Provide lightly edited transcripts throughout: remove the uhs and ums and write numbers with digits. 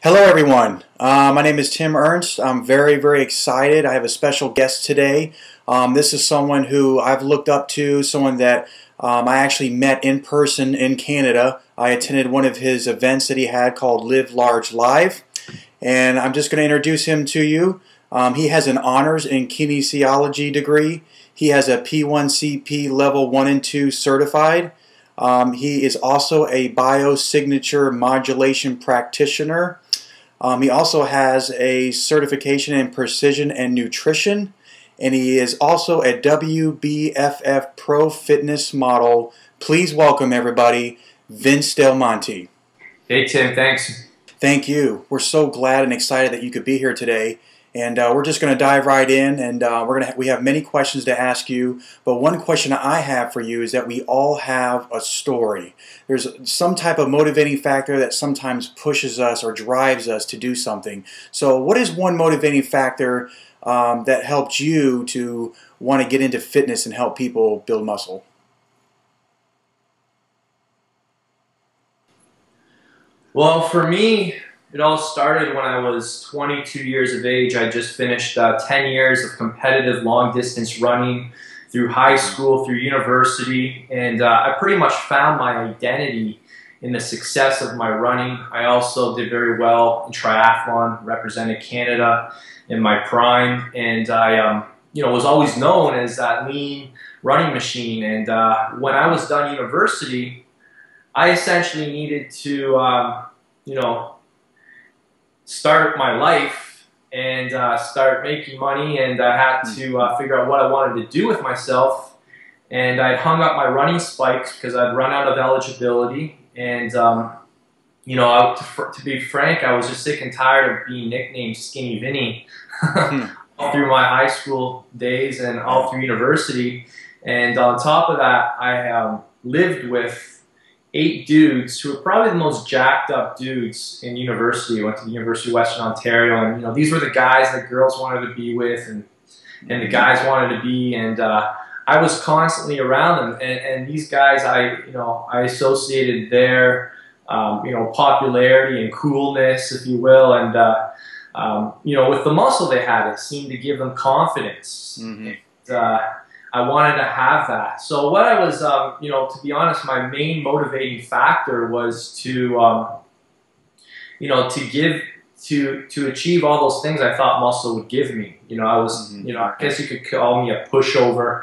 Hello everyone, my name is Tim Ernst. I'm very excited. I have a special guest today. This is someone who I've looked up to, someone that I actually met in person in Canada. I attended one of his events that he had called Live Large Live, and I'm just going to introduce him to you. He has an honors in kinesiology degree. He has a P1 CP level 1 and 2 certified. He is also a biosignature modulation practitioner. He also has a certification in precision and nutrition, and he is also a WBFF Pro Fitness model. Please welcome everybody, Vince Delmonte. Hey Tim, thanks. Thank you. We're so glad and excited that you could be here today. And we're just going to dive right in, and we have many questions to ask you. But one question I have for you is that we all have a story. There's some type of motivating factor that sometimes pushes us or drives us to do something. So what is one motivating factor that helped you to want to get into fitness and help people build muscle? Well, for me, it all started when I was 22 years of age. I just finished 10 years of competitive long-distance running through high school, through university, and I pretty much found my identity in the success of my running. I also did very well in triathlon, represented Canada in my prime, and I was always known as that lean running machine. And when I was done university, I essentially needed to start my life and start making money, and I had to figure out what I wanted to do with myself. And I hung up my running spikes because I'd run out of eligibility. And to be frank, I was just sick and tired of being nicknamed Skinny Vinny all through my high school days and all through university. And on top of that, I lived with 8 dudes who were probably the most jacked up dudes in university. I went to the University of Western Ontario, and these were the guys that girls wanted to be with, and the guys wanted to be, and I was constantly around them. And these guys, I associated their popularity and coolness, if you will, and with the muscle they had, it seemed to give them confidence. And, I wanted to have that. So what I was, to be honest, my main motivating factor was to achieve all those things I thought muscle would give me. I was, I guess you could call me a pushover.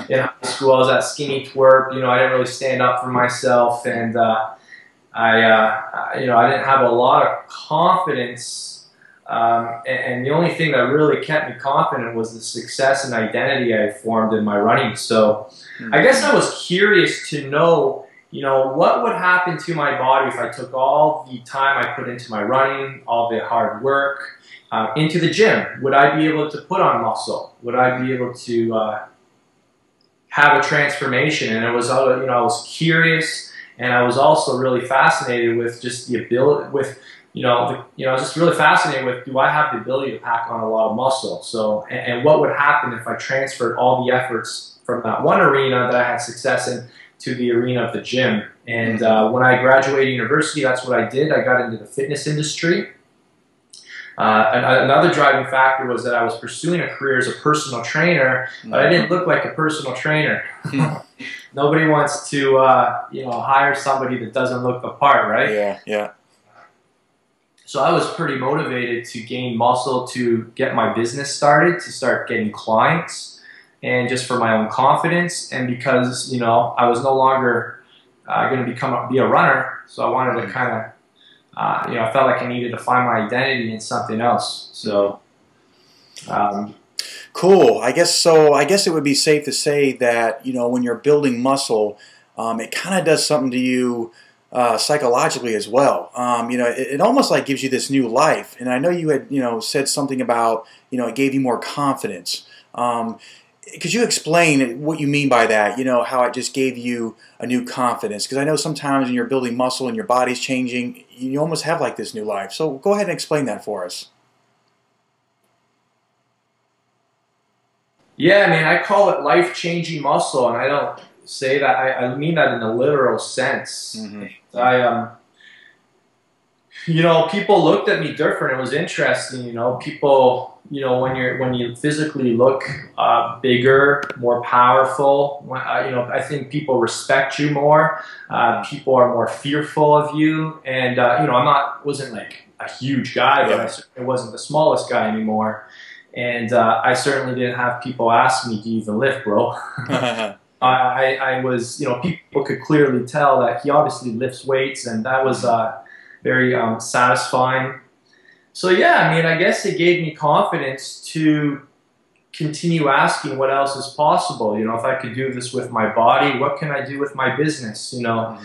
In high school, I was that skinny twerp. I didn't really stand up for myself, and I didn't have a lot of confidence. And the only thing that really kept me confident was the success and identity I formed in my running. So I guess I was curious to know, what would happen to my body if I took all the time I put into my running, all the hard work, into the gym. Would I be able to put on muscle? Would I be able to have a transformation? And it was, I was curious, and I was also really fascinated with just the ability, I was just really fascinated with, do I have the ability to pack on a lot of muscle? So, and what would happen if I transferred all the efforts from that one arena that I had success in to the arena of the gym? And when I graduated university, that's what I did. I got into the fitness industry. Another driving factor was that I was pursuing a career as a personal trainer, but I didn't look like a personal trainer. Nobody wants to, hire somebody that doesn't look the part, right? Yeah. So I was pretty motivated to gain muscle, to get my business started, to start getting clients, and just for my own confidence, and because I was no longer going to be a runner, so I wanted to kind of I felt like I needed to find my identity in something else. So cool. I guess so. I guess it would be safe to say that when you're building muscle, it kind of does something to you. Psychologically as well. It almost like gives you this new life. And I know you had, said something about, it gave you more confidence. Could you explain what you mean by that? How it just gave you a new confidence? Because I know sometimes when you're building muscle and your body's changing, you almost have like this new life. So go ahead and explain that for us. Yeah, I call it life-changing muscle, and I don't say that, I mean that in a literal sense. You know, people looked at me different. It was interesting. You know, people, you know, when you physically look bigger, more powerful, you know, I think people respect you more. People are more fearful of you. And you know, wasn't like a huge guy, but I certainly wasn't the smallest guy anymore. And I certainly didn't have people ask me, "Do you even lift, bro?" I was, you know, people could clearly tell that he obviously lifts weights, and that was very satisfying. So yeah, I mean, I guess it gave me confidence to continue asking what else is possible. You know, if I could do this with my body, what can I do with my business? You know,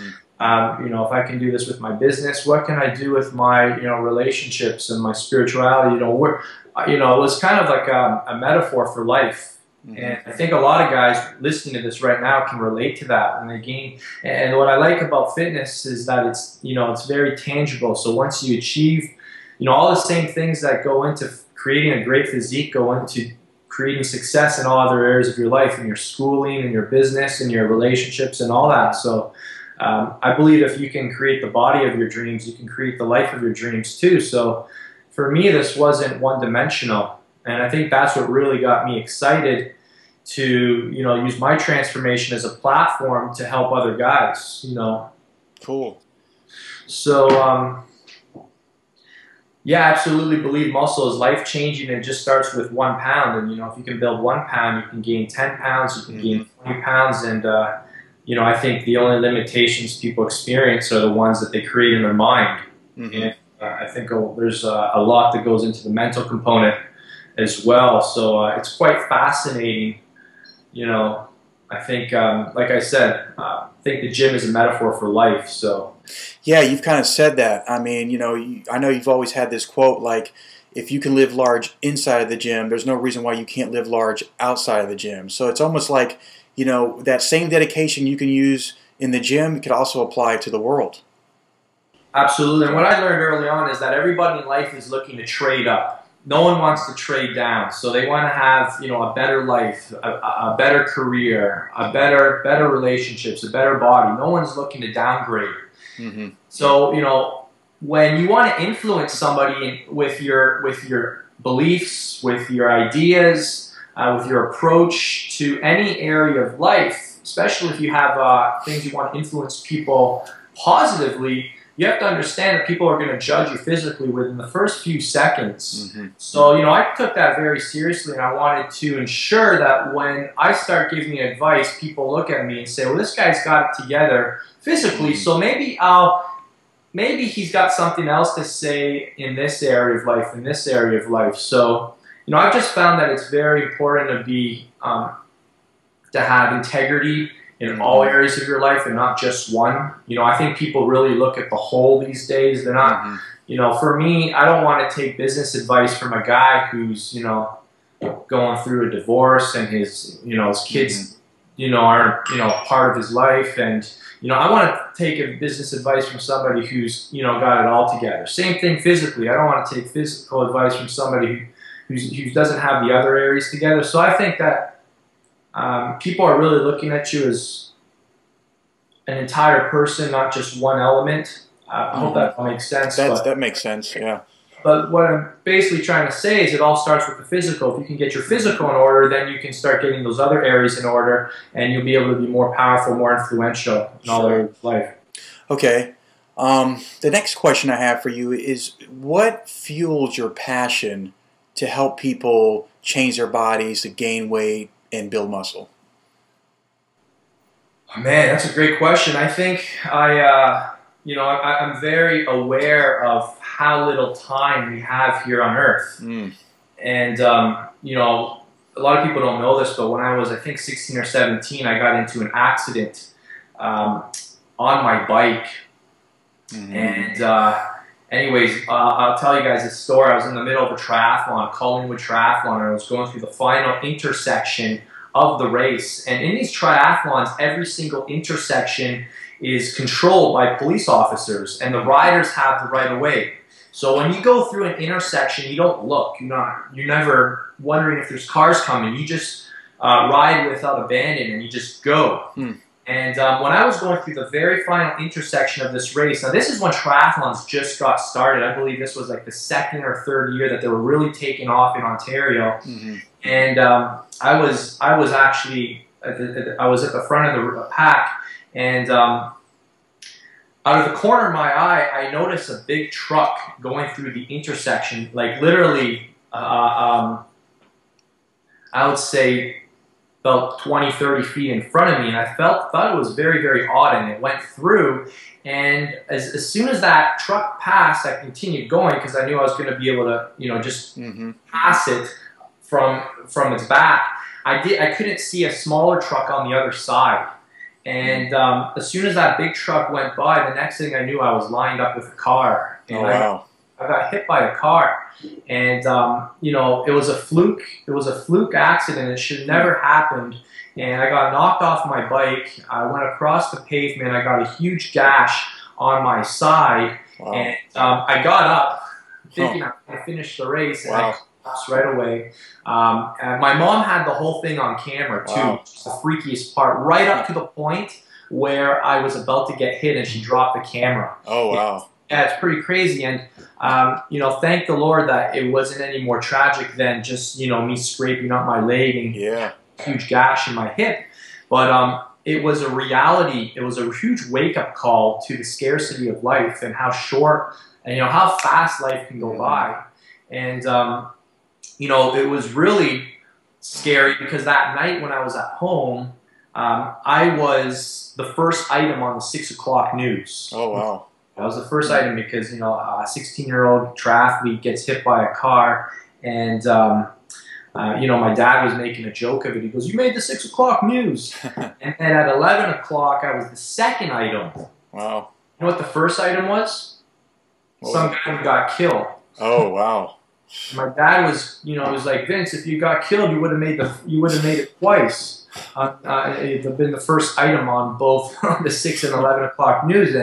you know, if I can do this with my business, what can I do with my, you know, relationships and my spirituality? You know, it was kind of like a metaphor for life. And I think a lot of guys listening to this right now can relate to that. And what I like about fitness is that it's, you know, it's very tangible. So once you achieve, you know, all the same things that go into creating a great physique go into creating success in all other areas of your life, in your schooling, in your business, in your relationships, and all that. So I believe if you can create the body of your dreams, you can create the life of your dreams too. So for me, this wasn't one-dimensional. And I think that's what really got me excited to, you know, use my transformation as a platform to help other guys, you know. Cool. So, yeah, I absolutely believe muscle is life-changing, and it just starts with 1 pound. And, you know, if you can build 1 pound, you can gain 10 pounds, you can gain 20 pounds. And, you know, I think the only limitations people experience are the ones that they create in their mind. And I think there's a lot that goes into the mental component as well. So it's quite fascinating. You know, I think, like I said, I think the gym is a metaphor for life. So yeah, you've kind of said that. I mean, you know, I know you've always had this quote, like, if you can live large inside of the gym, there's no reason why you can't live large outside of the gym. So it's almost like, you know, that same dedication you can use in the gym could also apply to the world. Absolutely. And what I learned early on is that everybody in life is looking to trade up. No one wants to trade down. So they want to have, you know, a better life, a better career, better relationships, a better body. No one's looking to downgrade. So, you know, when you want to influence somebody with your beliefs, with your ideas, with your approach to any area of life, especially if you have things you want to influence people positively, you have to understand that people are going to judge you physically within the first few seconds. So, you know, I took that very seriously, and I wanted to ensure that when I start giving advice, people look at me and say, well, this guy's got it together physically, so maybe he's got something else to say in this area of life, in this area of life. So, you know, I've just found that it's very important to be, to have integrity in all areas of your life and not just one. You know, I think people really look at the whole these days. They're not, you know, for me, I don't want to take business advice from a guy who's, you know, going through a divorce and his, you know, his kids, you know, aren't, you know, part of his life. And, you know, I want to take a business advice from somebody who's, you know, got it all together. Same thing physically. I don't want to take physical advice from somebody who doesn't have the other areas together. So I think that people are really looking at you as an entire person, not just one element. I hope that makes sense. That makes sense, yeah. But what I'm basically trying to say is it all starts with the physical. If you can get your physical in order, then you can start getting those other areas in order, and you'll be able to be more powerful, more influential in all areas of life. Okay. The next question I have for you is, what fuels your passion to help people change their bodies, to gain weight, and build muscle? Oh, man, that's a great question. I think you know, I'm very aware of how little time we have here on Earth. And, you know, a lot of people don't know this, but when I was, I think, 16 or 17, I got into an accident on my bike. And anyways, I'll tell you guys this story. I was in the middle of a triathlon, Collingwood Triathlon, and I was going through the final intersection of the race. And in these triathlons, every single intersection is controlled by police officers, and the riders have the right of way. So when you go through an intersection, you don't look. You're never wondering if there's cars coming. You just ride without abandon, and you just go. And when I was going through the very final intersection of this race, now this is when triathlons just got started. I believe this was like the second or third year that they were really taking off in Ontario. And I was actually I was at the front of the pack, and out of the corner of my eye, I noticed a big truck going through the intersection, like literally, I would say about 20, 30 feet in front of me, and I thought it was very, very odd, and it went through, and as soon as that truck passed, I continued going because I knew I was going to be able to, you know, just pass it from its back. I couldn't see a smaller truck on the other side, and as soon as that big truck went by, the next thing I knew, I was lined up with a car. And I got hit by a car, and you know, it was a fluke. It was a fluke accident. It should never happened. And I got knocked off my bike. I went across the pavement. I got a huge gash on my side, and I got up thinking I could finish the race, and I collapsed right away. And my mom had the whole thing on camera too. Which is the freakiest part, right up to the point where I was about to get hit, and she dropped the camera. Oh wow! Yeah, it's pretty crazy, and you know, thank the Lord that it wasn't any more tragic than just, you know, me scraping up my leg and a huge gash in my hip. But it was a reality. It was a huge wake-up call to the scarcity of life and how short and, you know, how fast life can go by. And you know, it was really scary because that night when I was at home, I was the first item on the 6 o'clock news. Oh wow! That was the first item because, you know, a 16-year-old triathlete gets hit by a car, and you know, my dad was making a joke of it. He goes, "You made the 6 o'clock news," and then at 11 o'clock, I was the second item. Wow! You know what the first item was? Some guy who got killed. Oh wow! My dad was, you know, was like, "Vince, if you got killed, you would have made it twice." It had been the first item on both the 6 and 11 o'clock news,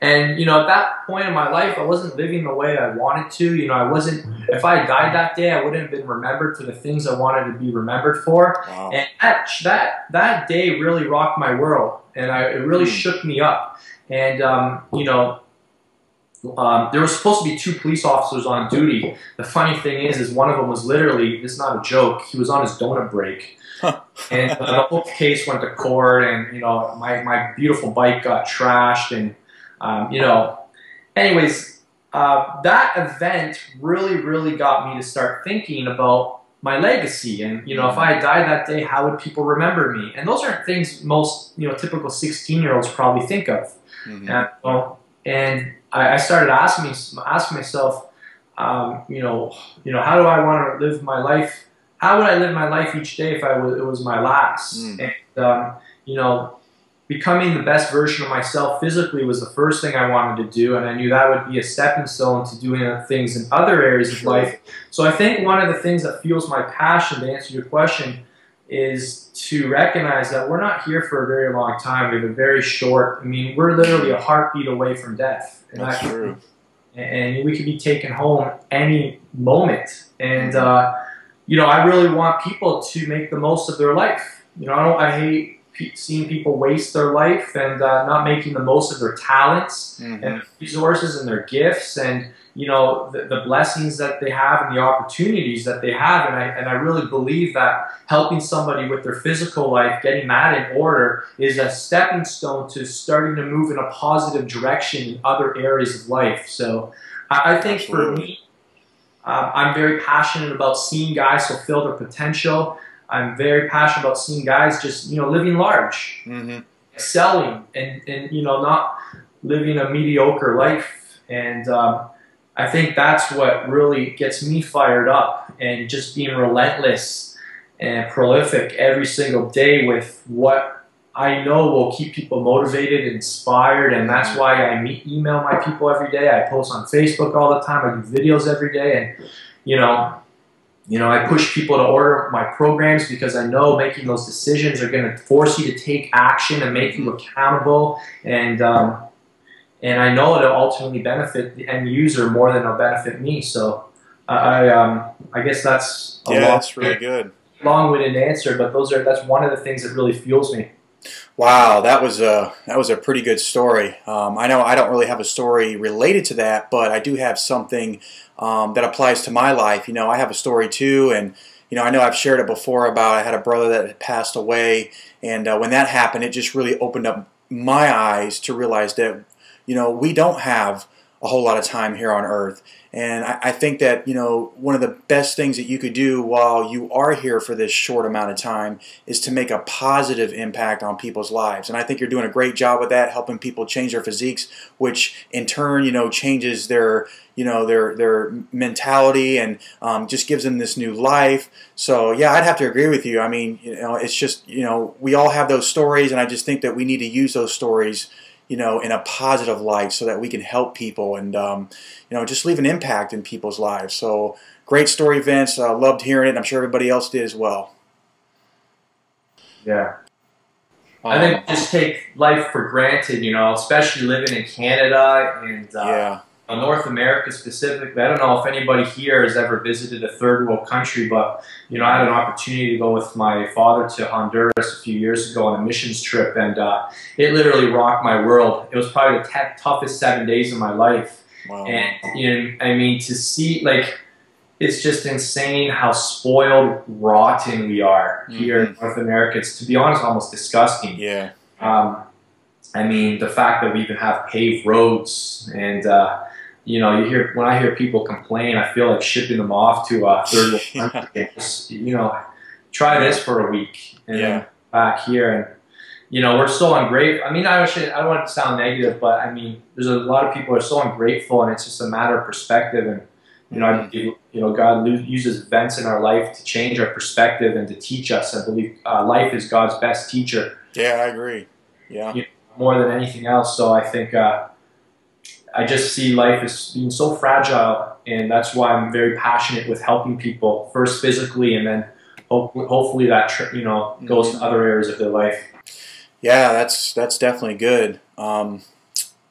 and you know, at that point in my life, I wasn't living the way I wanted to. You know, I wasn't. If I had died that day, I wouldn't have been remembered for the things I wanted to be remembered for. Wow. And that day really rocked my world, and it really shook me up. And you know, there was supposed to be 2 police officers on duty. The funny thing is one of them was literally, this is not a joke, he was on his donut break. And the whole case went to court, and you know, my beautiful bike got trashed, and you know, anyways, that event really got me to start thinking about my legacy, and you know, if I had died that day, how would people remember me? And those aren't things most, you know, typical 16-year-olds probably think of. And I started asking myself, you know, how do I want to live my life? How would I live my life each day if it was my last? And you know, becoming the best version of myself physically was the first thing I wanted to do, and I knew that would be a stepping stone to doing things in other areas of life. So I think one of the things that fuels my passion, to answer your question, is to recognize that we're not here for a very long time. We have a very short, I mean, we're literally a heartbeat away from death. And that's true. And we could be taken home any moment. And you know, I really want people to make the most of their life. You know, I hate seeing people waste their life and not making the most of their talents and resources and their gifts and, you know, the blessings that they have and the opportunities that they have. And I really believe that helping somebody with their physical life, getting that in order, is a stepping stone to starting to move in a positive direction in other areas of life. So I think for me, I'm very passionate about seeing guys fulfill their potential. I'm very passionate about seeing guys just, you know, living large, excelling, and you know, not living a mediocre life. And I think that's what really gets me fired up, and just being relentless and prolific every single day with what I know will keep people motivated and inspired. And that's why I email my people every day. I post on Facebook all the time. I do videos every day, and you know, I push people to order my programs because I know making those decisions are going to force you to take action and make you accountable. And I know it'll ultimately benefit the end user more than it'll benefit me. So I guess that's that's really good. Long-winded answer, but that's one of the things that really fuels me. Wow, that was a pretty good story. I know I don't really have a story related to that, but I do have something that applies to my life. You know, I have a story too, and I know I've shared it before about I had a brother that had passed away, and when that happened, it just really opened up my eyes to realize that we don't have a whole lot of time here on earth. And I think that, one of the best things that you could do while you are here for this short amount of time is to make a positive impact on people's lives. And I think you're doing a great job with that, helping people change their physiques, which in turn, changes their, their mentality and just gives them this new life. So yeah, I'd have to agree with you. I mean, it's just, we all have those stories, and I just think that we need to use those stories in a positive light so that we can help people and, just leave an impact in people's lives. So great story, Vince. Loved hearing it. I'm sure everybody else did as well. Yeah. I think just take life for granted, especially living in Canada and yeah. North America specifically. I don't know if anybody here has ever visited a third world country, but I had an opportunity to go with my father to Honduras a few years ago on a missions trip, and it literally rocked my world. It was probably the toughest 7 days of my life. Wow. And I mean, to see, like, it's just insane how spoiled, rotten we are here in North America. It's, to be honest, almost disgusting. Yeah. I mean, the fact that we even have paved roads, and when I hear people complain, I feel like shipping them off to a third world country. Just, try this for a week and then back here, and we're so ungrateful. I mean, I don't want to sound negative, but I mean, there's a lot of people who are so ungrateful, and it's just a matter of perspective. And I believe, God uses events in our life to change our perspective and to teach us. I believe life is God's best teacher. Yeah, I agree. Yeah. More than anything else. So I think I just see life as being so fragile, and that's why I'm very passionate with helping people, first physically, and then hopefully that goes to other areas of their life. Yeah, that's definitely good. Well,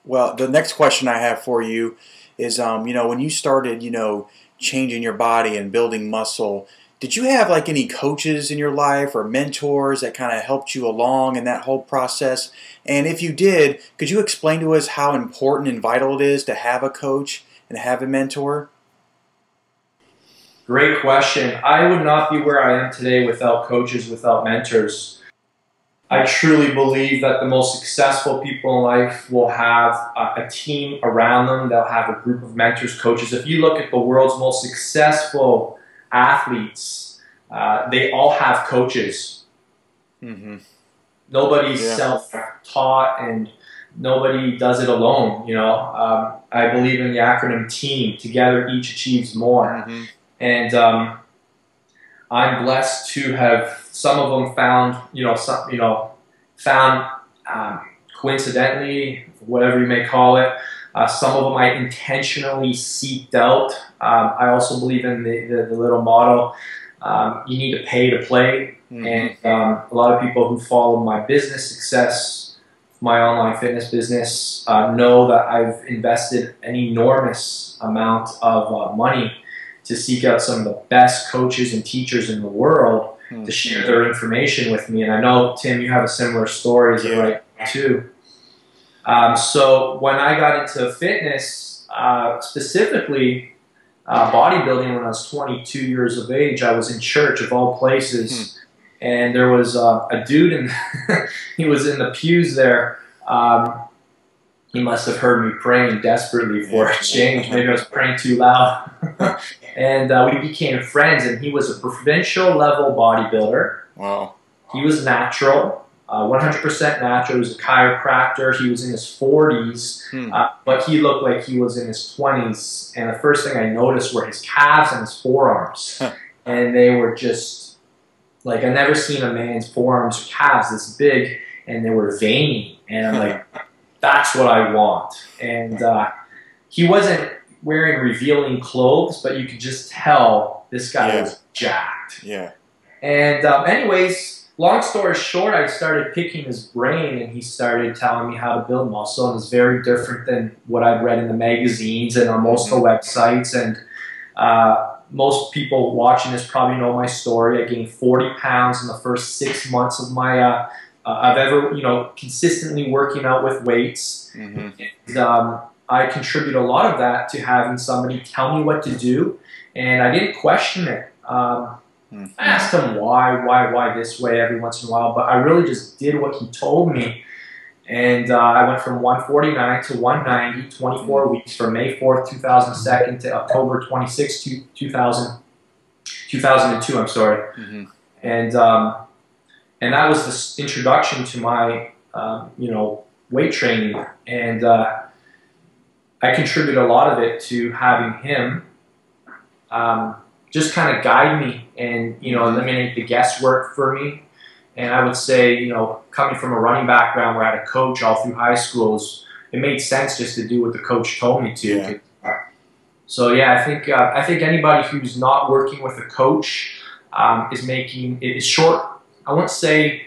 the next question I have for you is, when you started, changing your body and building muscle, did you have like any coaches in your life or mentors that kind of helped you along in that whole process? And if you did, could you explain to us how important and vital it is to have a coach and have a mentor? Great question. I would not be where I am today without coaches, without mentors. I truly believe that the most successful people in life will have a team around them. They'll have a group of mentors, coaches. If you look at the world's most successful athletes, they all have coaches. Nobody's self-taught, and nobody does it alone. I believe in the acronym TEAM. Together, each achieves more. And I'm blessed to have some of them found, coincidentally, whatever you may call it. Some of them I intentionally seeked out. I also believe in the little motto, you need to pay to play. And a lot of people who follow my business success, my online fitness business, know that I've invested an enormous amount of money to seek out some of the best coaches and teachers in the world to share their information with me. And I know, Tim, you have a similar story as right too. So when I got into fitness, specifically bodybuilding, when I was 22 years of age, I was in church of all places, and there was a dude, and he was in the pews there. He must have heard me praying desperately for a change. Maybe I was praying too loud. And we became friends, and he was a provincial level bodybuilder. Wow. He was natural, 100% natural. He was a chiropractor. He was in his 40s, but he looked like he was in his 20s. And the first thing I noticed were his calves and his forearms. And they were just, like, I've never seen a man's forearms or calves this big, and they were veiny. And I'm like, that's what I want. And he wasn't wearing revealing clothes, but you could just tell this guy was jacked. Yeah. And anyways, long story short, I started picking his brain, and he started telling me how to build muscle, and it's very different than what I'd read in the magazines and on most of the websites. And most people watching this probably know my story. I gained 40 pounds in the first 6 months of my I've ever, consistently working out with weights. Mm-hmm. And, I contribute a lot of that to having somebody tell me what to do, and I didn't question it. I asked him why this way every once in a while, but I really just did what he told me. And I went from 149 to 190, 24 weeks, from May 4th, 2002 to October 26th, 2002, I'm sorry. Mm-hmm. And that was the introduction to my, weight training. And I contribute a lot of it to having him just kind of guide me and, eliminate the guesswork for me. And I would say, coming from a running background where I had a coach all through high schools, it made sense just to do what the coach told me to. Yeah. So yeah, I think anybody who's not working with a coach is short. I won't say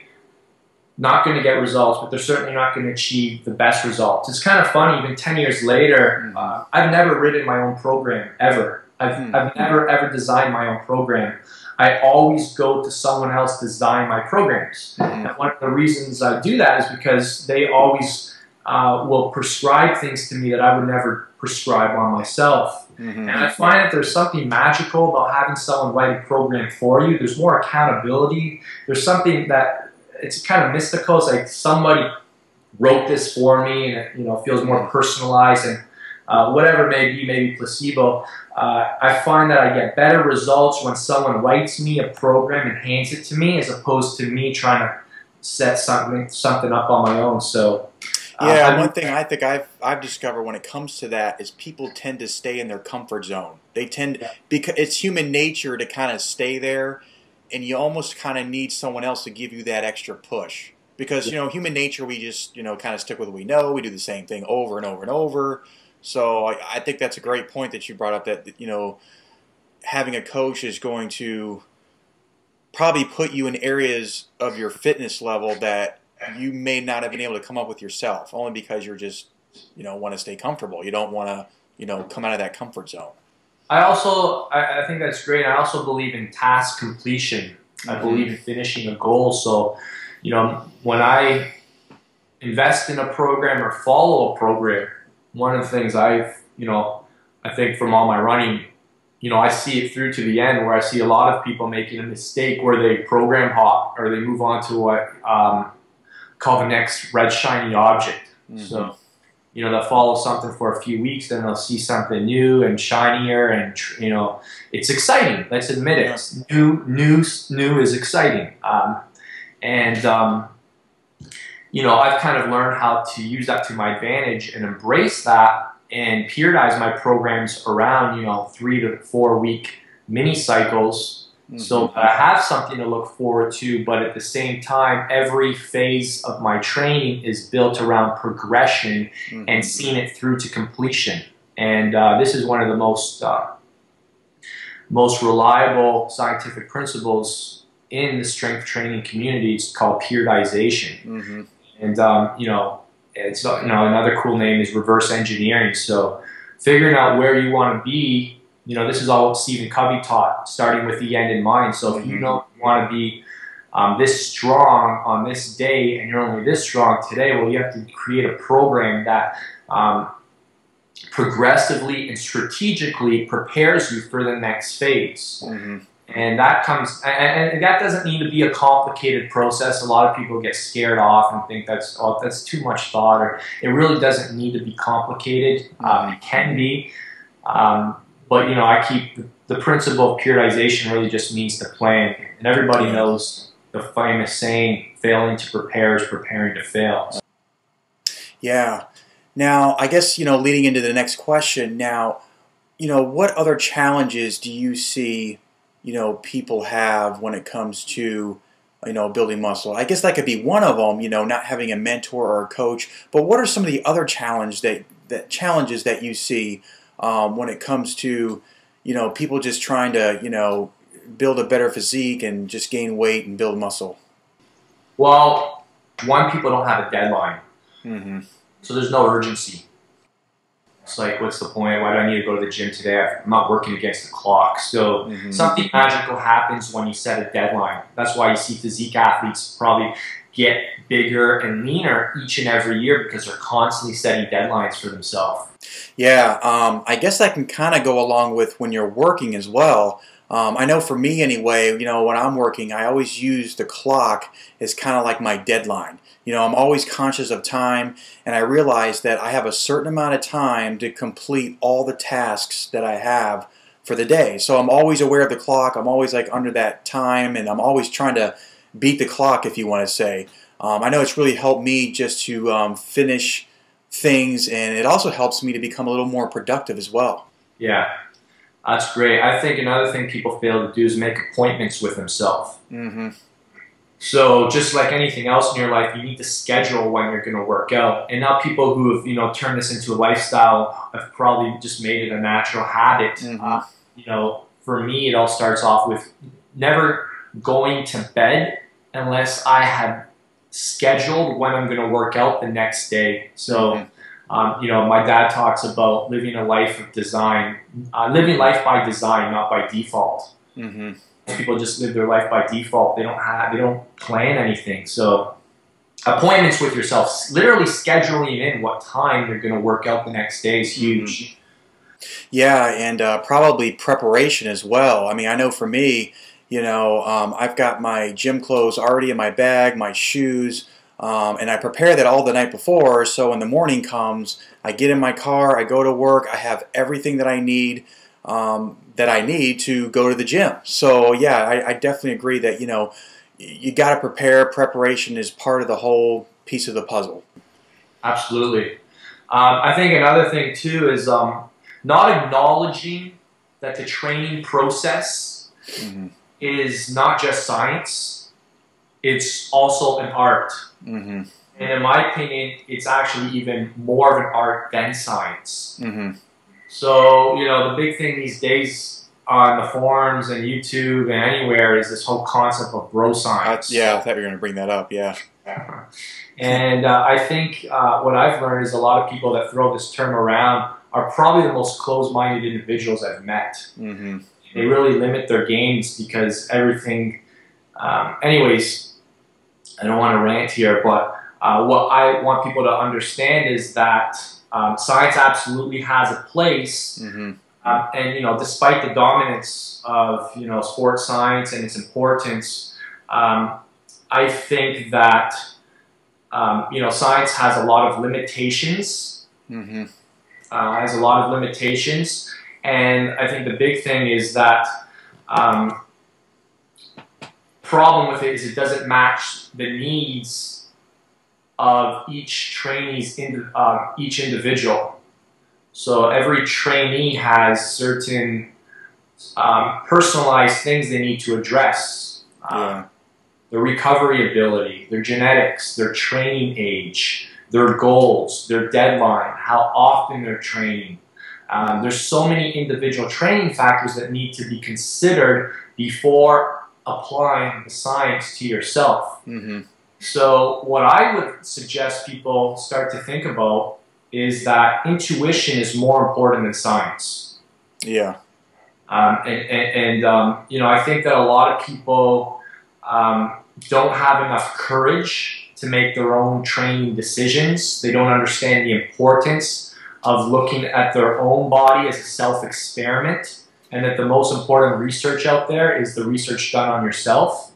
not going to get results, but they're certainly not going to achieve the best results. It's kind of funny, even 10 years later, I've never written my own program, ever. I've never, ever designed my own program. I always go to someone else to design my programs. And one of the reasons I do that is because they always will prescribe things to me that I would never prescribe on myself. And I find that there's something magical about having someone write a program for you. There's more accountability. There's something that it's kind of mystical. It's like somebody wrote this for me, and it feels more personalized, and whatever it may be, maybe placebo. I find that I get better results when someone writes me a program and hands it to me, as opposed to me trying to set something up on my own. So yeah, one thing I think I've discovered when it comes to that is people tend to stay in their comfort zone. They tend because it's human nature to kind of stay there. And you almost kind of need someone else to give you that extra push. Because, human nature, we just, kind of stick with what we know. We do the same thing over and over and over. So I think that's a great point that you brought up, that, having a coach is going to probably put you in areas of your fitness level that you may not have been able to come up with yourself, only because you're just, want to stay comfortable. You don't want to, come out of that comfort zone. I think that's great. I also believe in task completion. I believe in finishing a goal. So, when I invest in a program or follow a program, one of the things I think from all my running, I see it through to the end, where I see a lot of people making a mistake where they program hop, or they move on to what called the next red shiny object. So, they'll follow something for a few weeks, then they'll see something new and shinier, and it's exciting. Let's admit it. New is exciting. I've kind of learned how to use that to my advantage and embrace that, and periodize my programs around 3 to 4 week mini cycles. So that I have something to look forward to, but at the same time, every phase of my training is built around progression and seeing it through to completion. And this is one of the most reliable scientific principles in the strength training community. It's called periodization. And it's another cool name is reverse engineering. So figuring out where you want to be. This is all what Stephen Covey taught, starting with the end in mind. So if you want to be this strong on this day, and you're only this strong today, well, you have to create a program that progressively and strategically prepares you for the next phase. And that doesn't need to be a complicated process. A lot of people get scared off and think that's too much thought, or it really doesn't need to be complicated. It can be. But, I keep the principle of periodization really just means to plan. And everybody knows the famous saying, failing to prepare is preparing to fail. Yeah. Now, I guess, leading into the next question, now, what other challenges do you see, people have when it comes to, building muscle? I guess that could be one of them, not having a mentor or a coach. But what are some of the other challenges that you see when it comes to, people just trying to, build a better physique and just gain weight and build muscle? Well, people don't have a deadline. So there's no urgency. It's like, what's the point? Why do I need to go to the gym today? I'm not working against the clock. So something magical happens when you set a deadline. That's why you see physique athletes probably get bigger and leaner each and every year because they're constantly setting deadlines for themselves. Yeah, I guess that can kind of go along with when you're working as well. I know for me anyway, you know, when I'm working, I always use the clock as kind of like my deadline. You know, I'm always conscious of time, and I realize that I have a certain amount of time to complete all the tasks that I have for the day. So I'm always aware of the clock. I'm always like under that time, and I'm always trying to beat the clock, if you want to say. I know it's really helped me just to finish things, and it also helps me to become a little more productive as well. Yeah, that's great. I think another thing people fail to do is make appointments with themselves. Mm-hmm. So just like anything else in your life, you need to schedule when you're going to work out. And now people who have, you know, turned this into a lifestyle have probably just made it a natural habit. Mm-hmm. You know, for me, it all starts off with never going to bed unless I have scheduled when I'm going to work out the next day. So, you know, my dad talks about living a life of design, living life by design, not by default. Mm-hmm. People just live their life by default. They don't plan anything. So appointments with yourself, literally scheduling in what time you're going to work out the next day is huge. Mm-hmm. Yeah, and probably preparation as well. I mean, I know for me, you know, I've got my gym clothes already in my bag, my shoes, and I prepare that all the night before. So when the morning comes, I get in my car, I go to work, I have everything that I need. To go to the gym. So yeah, I definitely agree that, you know, you got to prepare. Preparation is part of the whole piece of the puzzle. Absolutely. I think another thing too is not acknowledging that the training process is not just science, it's also an art. Mm-hmm. And in my opinion, it's actually even more of an art than science. Mm-hmm. So, you know, the big thing these days on the forums and YouTube and anywhere is this whole concept of bro science. Yeah, I thought you were going to bring that up, yeah. And I think what I've learned is a lot of people that throw this term around are probably the most closed-minded individuals I've met. Mm-hmm. They really limit their games because everything... anyways, I don't want to rant here, but what I want people to understand is that science absolutely has a place, and you know, despite the dominance of, you know, sports science and its importance, I think that you know, science has a lot of limitations. Has a lot of limitations, and I think the big thing is that problem with it is it doesn't match the needs of each trainee's each individual. So every trainee has certain personalized things they need to address. Their recovery ability, their genetics, their training age, their goals, their deadline, how often they're training. There's so many individual training factors that need to be considered before applying the science to yourself. So what I would suggest people start to think about is that intuition is more important than science. Yeah. You know, I think that a lot of people don't have enough courage to make their own training decisions. They don't understand the importance of looking at their own body as a self-experiment, and that the most important research out there is the research done on yourself.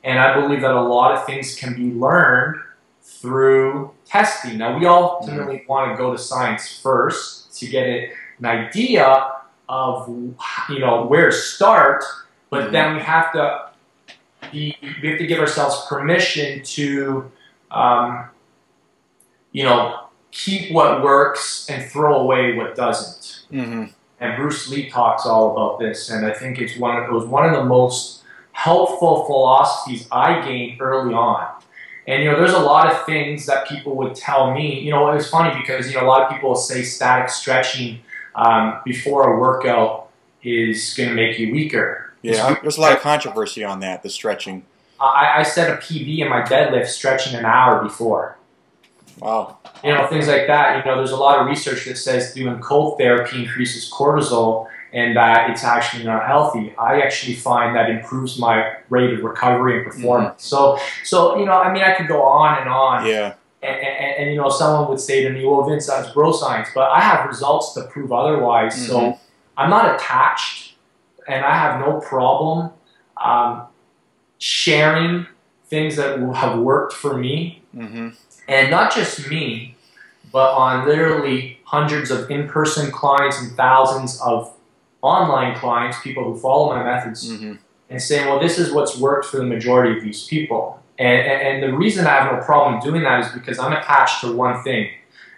And I believe that a lot of things can be learned through testing. Now, we ultimately want to go to science first to get an idea of, you know, where to start, but then we have to give ourselves permission to, you know, keep what works and throw away what doesn't. And Bruce Lee talks all about this, and I think it was one of the most helpful philosophies I gained early on. And, you know, there's a lot of things that people would tell me. You know, it was funny because, you know, a lot of people will say static stretching before a workout is going to make you weaker. Yeah, there's a lot of controversy on that, the stretching. I set a PB in my deadlift stretching an hour before. Wow. You know, things like that. You know, there's a lot of research that says doing cold therapy increases cortisol, and that it's actually not healthy. I actually find that improves my rate of recovery and performance. So you know, I mean, I could go on and on. Yeah. And you know, someone would say to me, well, Vince, that's bro science, but I have results to prove otherwise. So I'm not attached, and I have no problem sharing things that have worked for me, and not just me, but on literally hundreds of in-person clients and thousands of online clients, people who follow my methods, and saying, well, this is what's worked for the majority of these people. And the reason I have no problem doing that is because I'm attached to one thing,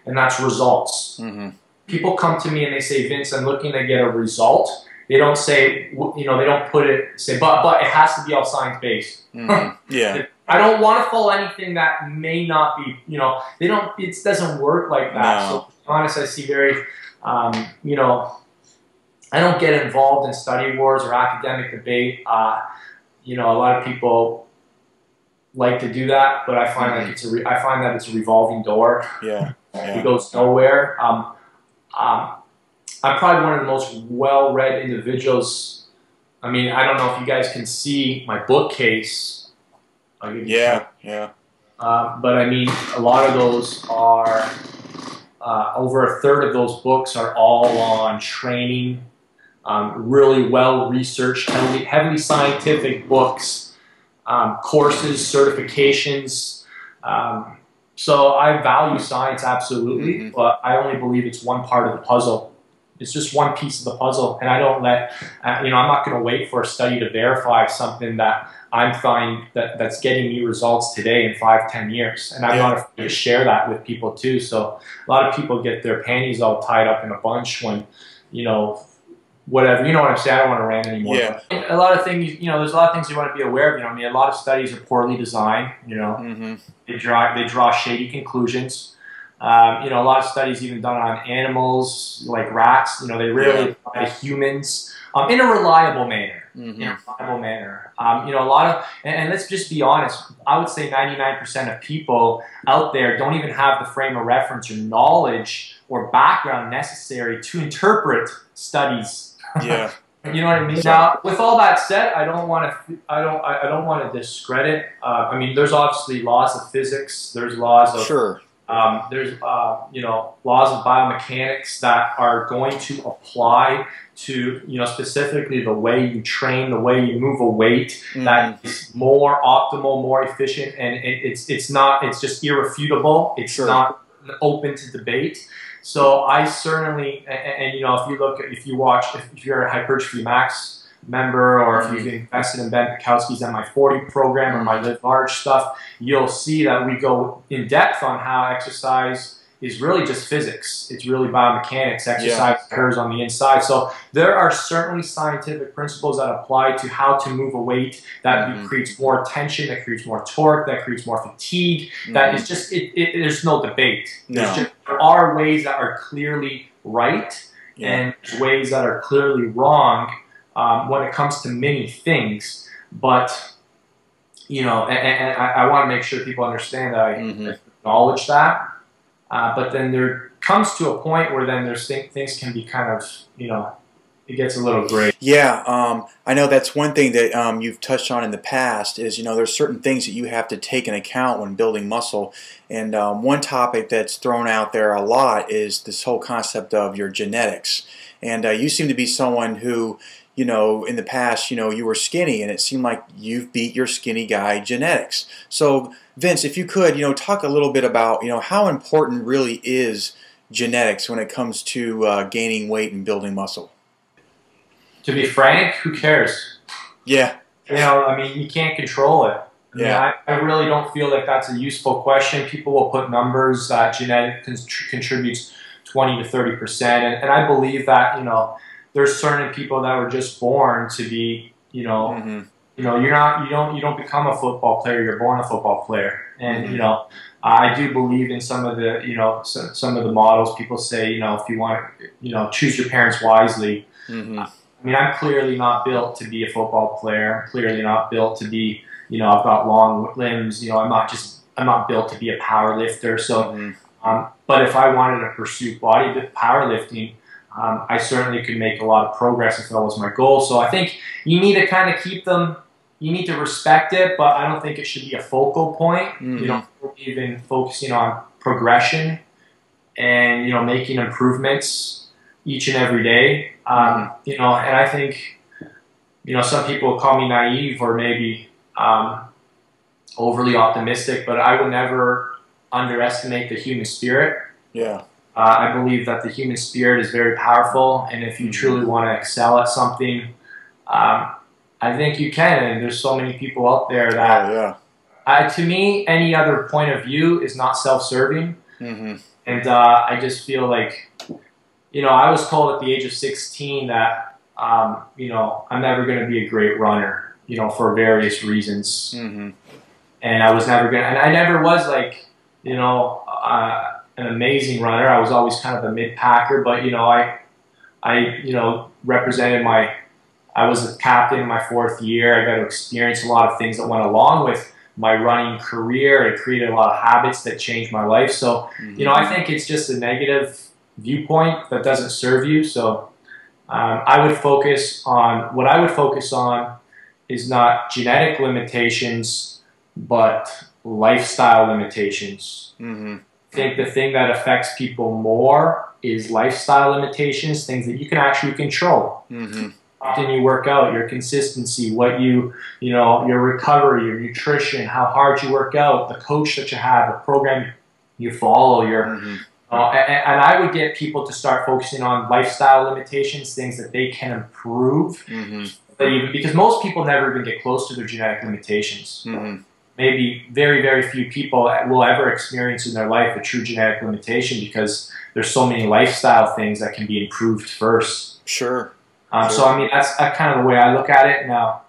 and that's results. People come to me and they say, Vince, I'm looking to get a result. They don't say, you know, they don't put it, say, but it has to be all science-based. Yeah. I don't want to follow anything that may not be, you know, it doesn't work like that. No. So, to be honest, I see very, you know, I don't get involved in study wars or academic debate. You know, a lot of people like to do that, but I find like I find that it's a revolving door. Yeah. It goes nowhere. I'm probably one of the most well-read individuals. I mean, I don't know if you guys can see my bookcase. Yeah. But I mean, a lot of those are, over a third of those books are all on training, really well-researched, heavily scientific books, courses, certifications. So I value science absolutely, but I only believe it's one part of the puzzle. It's just one piece of the puzzle, and I don't let, you know, I'm not going to wait for a study to verify something that I'm finding that's getting me results today in 5-10 years, and I'm not afraid to share that with people too. So a lot of people get their panties all tied up in a bunch when, you know, whatever, you know what I'm saying. I don't want to rant anymore. Yeah. A lot of things, you know, there's a lot of things you want to be aware of. You know, I mean, a lot of studies are poorly designed. You know, they draw shady conclusions. You know, a lot of studies even done on animals like rats. You know, they rarely apply to humans in a reliable manner. In a reliable manner. You know, a lot of, and let's just be honest, I would say 99% of people out there don't even have the frame of reference or knowledge or background necessary to interpret studies. Yeah. You know what I mean? Now, with all that said, I don't want to discredit. I mean, there's obviously laws of physics. There's laws of there's you know, laws of biomechanics that are going to apply to, you know, specifically the way you train, the way you move a weight that is more optimal, more efficient, and it's just irrefutable. It's not open to debate. So I certainly, and you know, if you're a Hypertrophy Max member, or if you've invested in Ben Pikowski's MI40 program or my Live Large stuff, you'll see that we go in depth on how exercise is really just physics. It's really biomechanics. Exercise occurs on the inside. So there are certainly scientific principles that apply to how to move a weight that creates more tension, that creates more torque, that creates more fatigue. That is just, there's no debate. There are ways that are clearly right and ways that are clearly wrong when it comes to many things. But, you know, and I want to make sure people understand that I acknowledge that. But then there comes to a point where then there's things can be kind of, you know, it gets a little gray. Yeah, I know that's one thing that you've touched on in the past is, you know, there's certain things that you have to take into account when building muscle. And one topic that's thrown out there a lot is this whole concept of your genetics. And you seem to be someone who, you know, in the past, you know, you were skinny, and it seemed like you've beat your skinny guy genetics. So, Vince, if you could, you know, talk a little bit about, you know, how important really is genetics when it comes to gaining weight and building muscle? To be frank, who cares? Yeah. You know, I mean, you can't control it. I mean, I really don't feel like that's a useful question. People will put numbers that genetics contributes 20 to 30%, and I believe that, you know, there's certain people that were just born to be, you know, you know, you don't become a football player. You're born a football player, and you know, I do believe in some of the, you know, some of the models. People say, you know, if you want to, you know, choose your parents wisely. I mean, I'm clearly not built to be a football player. I'm clearly not built to be, you know, I've got long limbs. You know, I'm not built to be a power lifter. So, but if I wanted to pursue powerlifting, I certainly could make a lot of progress if that was my goal. So I think you need to kind of keep them, you need to respect it, but I don't think it should be a focal point. You know, even focusing on progression and, you know, making improvements each and every day. You know, and I think, you know, some people call me naive or maybe overly optimistic, but I would never underestimate the human spirit. Yeah. I believe that the human spirit is very powerful, and if you truly want to excel at something, I think you can. And there's so many people out there that, to me, any other point of view is not self-serving. And I just feel like, you know, I was told at the age of 16 that, you know, I'm never going to be a great runner, you know, for various reasons. And I was never going to, and I never was like, you know, an amazing runner. I was always kind of a mid-packer, but, you know, I you know, represented I was a captain in my 4th year. I got to experience a lot of things that went along with my running career. It created a lot of habits that changed my life. So, you know, I think it's just a negative viewpoint that doesn't serve you. So I would focus on, what I would focus on is not genetic limitations, but lifestyle limitations. I think the thing that affects people more is lifestyle limitations, things that you can actually control. Often you work out, your consistency, what you know, your recovery, your nutrition, how hard you work out, the coach that you have, the program you follow, your and I would get people to start focusing on lifestyle limitations, things that they can improve. Because most people never even get close to their genetic limitations. Maybe very, very few people will ever experience in their life a true genetic limitation because there's so many lifestyle things that can be improved first. Sure. So, I mean, that's kind of the way I look at it now.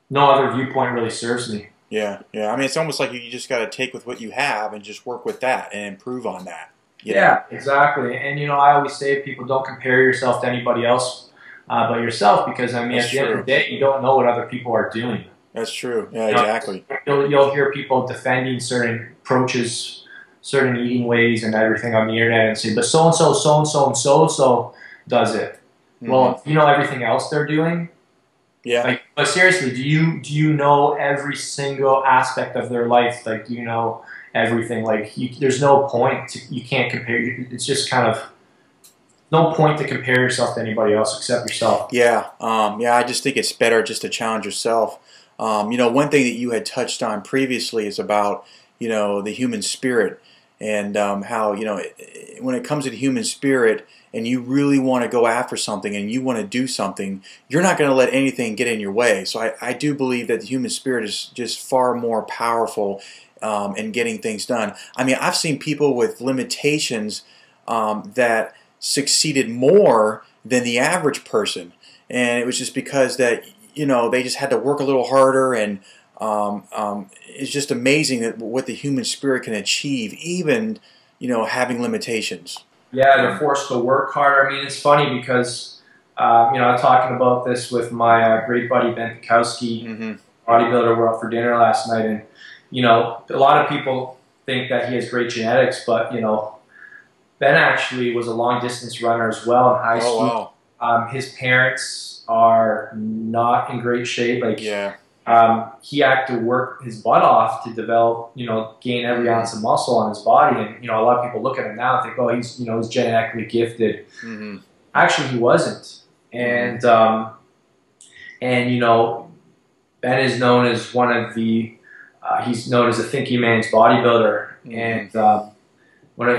No other viewpoint really serves me. Yeah, yeah. I mean, it's almost like you just got to take with what you have and just work with that and improve on that. Yeah, exactly. And, you know, I always say to people, don't compare yourself to anybody else but yourself, because, I mean, at the end of the day, you don't know what other people are doing. That's true. Yeah, exactly. You'll hear people defending certain approaches, certain eating ways and everything on the internet and say, but so-and-so, so-and-so, and so-and-so does it. Well, you know everything else they're doing? Yeah. Like, but seriously, do you know every single aspect of their life? Like, do you know everything? Like, there's no point. You can't compare. It's just kind of no point to compare yourself to anybody else except yourself. Yeah. Yeah, I just think it's better just to challenge yourself. You know, one thing that you had touched on previously is about, you know, the human spirit and how, you know, when it comes to the human spirit and you really want to go after something and you want to do something, you're not going to let anything get in your way. So I do believe that the human spirit is just far more powerful in getting things done. I mean, I've seen people with limitations that succeeded more than the average person. And it was just because that, you know, they just had to work a little harder, and it's just amazing that what the human spirit can achieve, even, you know, having limitations. Yeah, they're forced to work harder. I mean, it's funny because, you know, I was talking about this with my great buddy Ben Pikowski, bodybuilder. We're out for dinner last night, and, you know, a lot of people think that he has great genetics, but, you know, Ben actually was a long-distance runner as well in high school. Wow. His parents are not in great shape. Like, he had to work his butt off to develop, you know, gain every ounce of muscle on his body. And, you know, a lot of people look at him now and think, oh, he's, you know, he's genetically gifted. Actually, he wasn't. And, you know, Ben is known as one of the, he's known as a thinking man's bodybuilder. And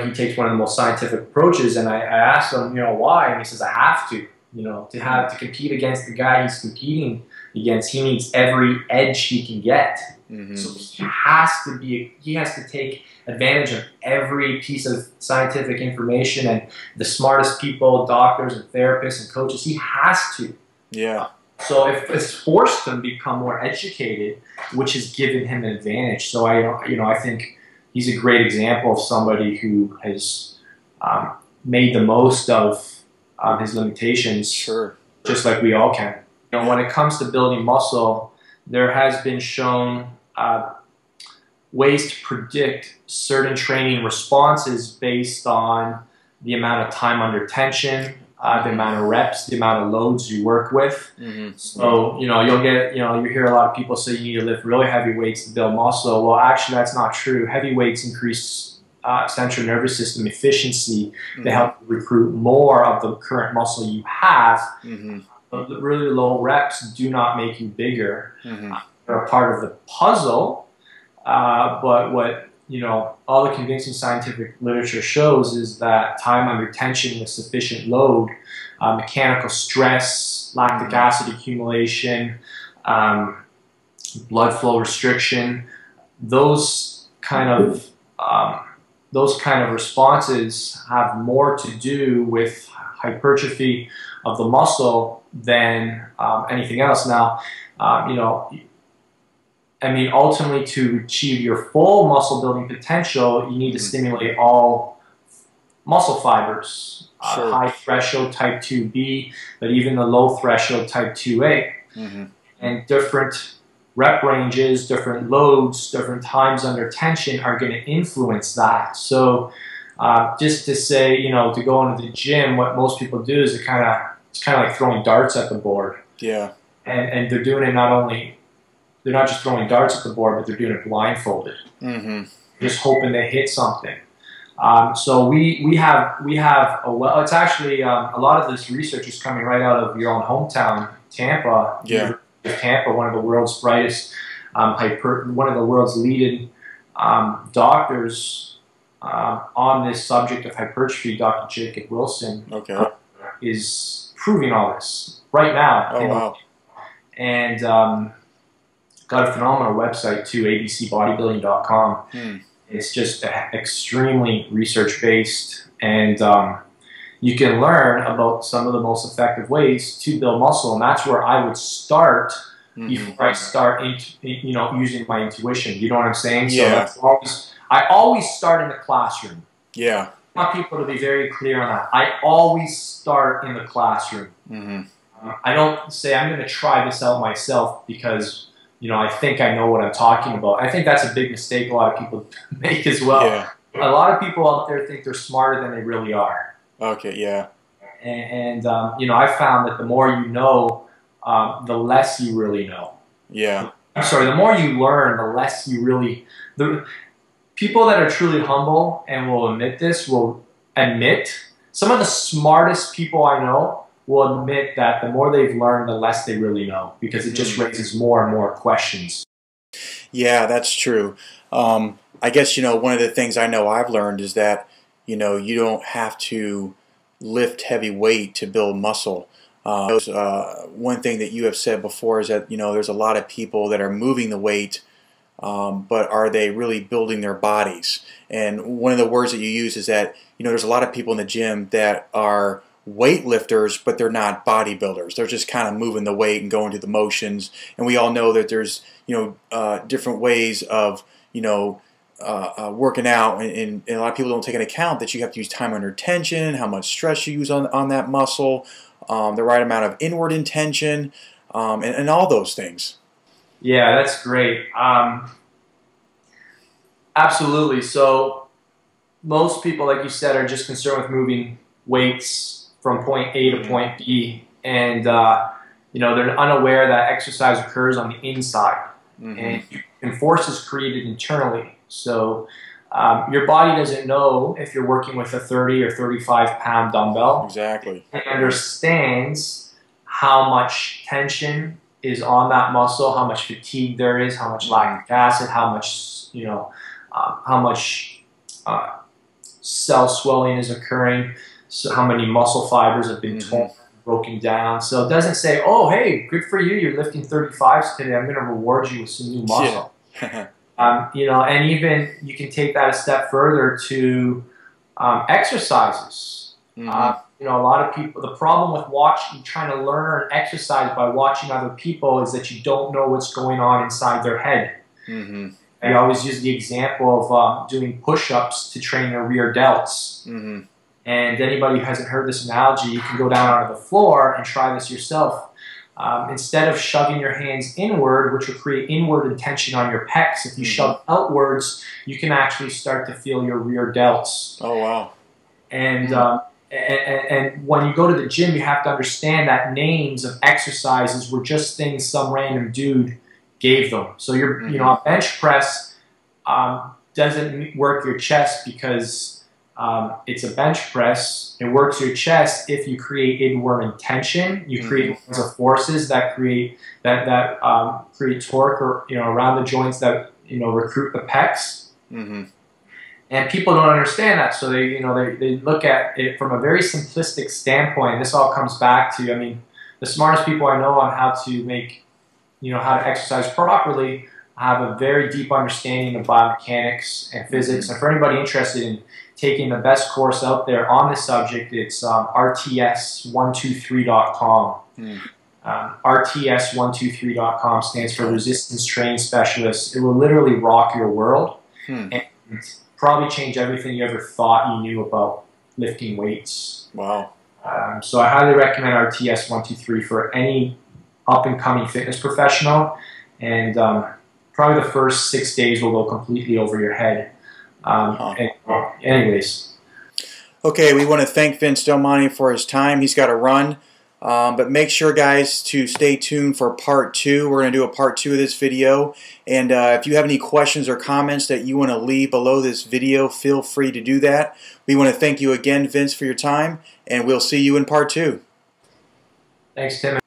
he takes one of the most scientific approaches. And I asked him, you know, why? And he says, I have to. You know, to compete against the guy he's competing against, he needs every edge he can get. So he has to take advantage of every piece of scientific information and the smartest people, doctors and therapists and coaches. He has to. Yeah. So if it's forced him to become more educated, which has given him an advantage. So I think he's a great example of somebody who has made the most of his limitations, just like we all can. You know, when it comes to building muscle, there has been shown ways to predict certain training responses based on the amount of time under tension, the amount of reps, the amount of loads you work with. So, you hear a lot of people say you need to lift really heavy weights to build muscle. Well, actually, that's not true. Heavy weights increase central nervous system efficiency. They help recruit more of the current muscle you have. But the really low reps do not make you bigger. They're a part of the puzzle, but what all the convincing scientific literature shows is that time under tension with sufficient load, mechanical stress, lactic acid accumulation, blood flow restriction, those kind of responses have more to do with hypertrophy of the muscle than anything else. Now, ultimately, to achieve your full muscle building potential, you need to stimulate all muscle fibers. High threshold type 2B, but even the low threshold type 2A. And different rep ranges, different loads, different times under tension are going to influence that. So just to say, to go into the gym, what most people do is it's kind of like throwing darts at the board. Yeah. And they're doing it they're not just throwing darts at the board, but they're doing it blindfolded. Just hoping to hit something. So we have it's actually a lot of this research is coming right out of your own hometown, Tampa. Yeah. Tampa, one of the world's brightest, one of the world's leading doctors on this subject of hypertrophy, Dr. Jacob Wilson, is proving all this right now. Oh, wow. And got a phenomenal website too, abcbodybuilding.com. It's just extremely research-based, and you can learn about some of the most effective ways to build muscle, and that's where I would start before I start using my intuition. You know what I'm saying? Yeah. So I always start in the classroom. Yeah. I want people to be very clear on that. I always start in the classroom. I don't say I'm going to try this out myself because I think I know what I'm talking about. I think that's a big mistake a lot of people make as well. Yeah. A lot of people out there think they're smarter than they really are. Okay, yeah. And I found that the more you know, the less you really know. Yeah. I'm sorry, the more you learn, the less you really... The people that are truly humble and will admit this will admit, some of the smartest people I know will admit that the more they've learned, the less they really know, because it just raises more and more questions. Yeah, that's true. I guess, one of the things I know I've learned is that, you don't have to lift heavy weight to build muscle. One thing that you have said before is that, there's a lot of people that are moving the weight, but are they really building their bodies? And one of the words that you use is that, there's a lot of people in the gym that are weightlifters, but they're not bodybuilders. They're just kind of moving the weight and going through the motions. And we all know that there's different ways of working out, and a lot of people don't take into account that you have to use time under tension, how much stress you use on that muscle, the right amount of inward intention, and all those things. Yeah, that's great. Absolutely. So most people, like you said, are just concerned with moving weights from point A to point B, and they're unaware that exercise occurs on the inside, and force is created internally. So your body doesn't know if you're working with a 30 or 35 pound dumbbell. Exactly. It understands how much tension is on that muscle, how much fatigue there is, how much lactic acid, how much cell swelling is occurring. So how many muscle fibers have been torn, broken down. So it doesn't say, oh, hey, good for you, you're lifting 35s today, I'm going to reward you with some new muscle. Yeah. And even you can take that a step further to exercises. A lot of people, the problem with trying to learn exercise by watching other people is that you don't know what's going on inside their head. I always use the example of doing push-ups to train your rear delts. And anybody who hasn't heard this analogy, you can go down onto the floor and try this yourself. Instead of shoving your hands inward, which will create inward tension on your pecs, if you shove outwards, you can actually start to feel your rear delts. Oh, wow. And and when you go to the gym, you have to understand that names of exercises were just things some random dude gave them. So you're, you know, a bench press doesn't work your chest because it's a bench press. It works your chest if you create inward intention. You create lines of forces that create create torque, or around the joints that recruit the pecs. And people don't understand that, so they look at it from a very simplistic standpoint. This all comes back to, I mean, the smartest people I know on how to make, how to exercise properly have a very deep understanding of biomechanics and physics. And for anybody interested in taking the best course out there on this subject, it's rts123.com. rts123.com stands for Resistance Training Specialist. It will literally rock your world. And probably change everything you ever thought you knew about lifting weights. Wow. So I highly recommend RTS123 for any up-and-coming fitness professional. And probably the first 6 days will go completely over your head. Anyways. Okay, we want to thank Vince Delmonte for his time. He's got to run. But make sure, guys, to stay tuned for part 2. We're going to do a part 2 of this video. And if you have any questions or comments that you want to leave below this video, feel free to do that. We want to thank you again, Vince, for your time, and we'll see you in part 2. Thanks, Tim.